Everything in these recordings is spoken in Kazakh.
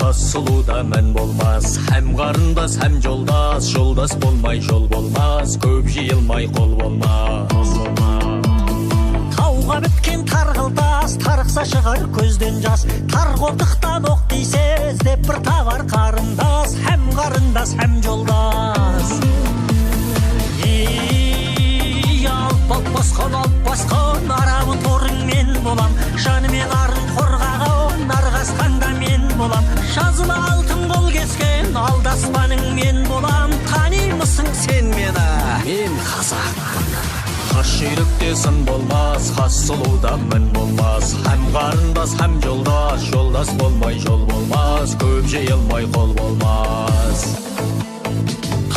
хас сұлуда мән болмас. Һәм қарындас, һәм жолдас, жолдас болмай жол болмас. Көп жиылмай қол болмас. Тауға біткен тарғылдас, тарықса шығар көзден жас. Тарғылдықтан оқ дейсе, іздеп бір табар қарындас. Һәм қарындас, һәм жолдас. Алып басқан арамын торың мен болам. Жанымен арын қорғаған нарғасқанда мен болам. Жазылы алтын қол кескен алдаспаның мен болам. Танимысың сен мені? Мен қазақпын. Қас жүйрікте сын болмас, қас сұлуда мін болмас. Һәм қарындас, һәм жолдас, жолдас болмай жол болмас. Көп жиылмай қол болмас.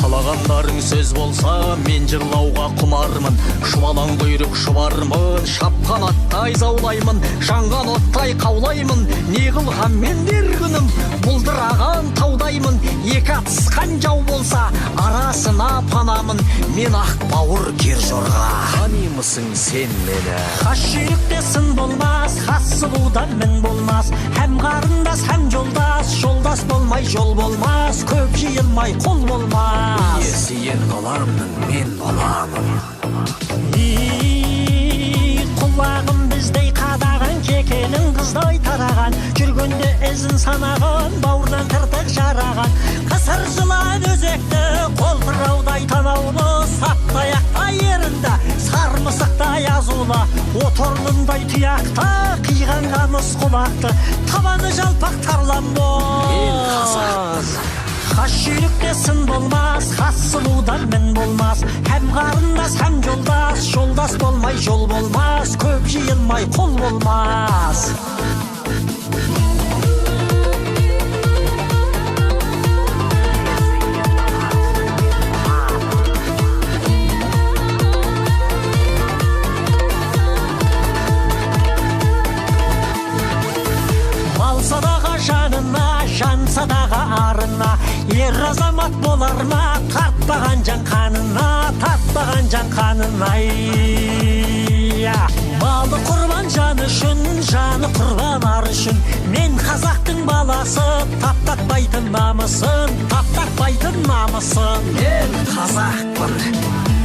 Қалағандарың сөз болса, мен жырлауға құмармын. Шұбалаң құйрық шұбармын, шапқан аттай заулаймын. Жанған оттай қаулаймын, не қылған мен дер күнім. Бұлдыраған таудаймын, екі атысқан жау болса, арасына панамын. Мен ақ бауыр кер жорға. Танимысың сен мені? Қас жүйрікте сын болмас, қас сұлуда мін болмас. Һәм қарындас, һәм жолдас, жолдас болмай жол болмас. Көп жиылмай қол болмас. Сен боламын, мен боламын. Құлағым біздей қадаған, жекенің қыздай тараған. Жүргенде ізін санаған, бауырдан тыртық жараған. Қысыр жылан өзекті, қолтыраудай танаулы. Саптаяқтай ерінді, сармысықтай азулы. Оторлындай тұяқты, қиған қамыс құлақты. Табаны жалпақ тарламды. Мен қазақпын. Қас жүйрікте сын болмас, қас сұлуда мін болмас. Һәм қарындас, һәм жолдас, жолдас болмай жол болмас. Көп жиылмай қол болмас. Малса дағы жанына, жанса дағы арына. Ер азамат болар ма, тартпаған жан қанына, тартпаған жан қанына. Малы құрбан жаны үшін, жаны құрбан ар үшін. Мен қазақтың баласы, таптатпайтын намысын, таптатпайтын намысын. Мен қазақпын.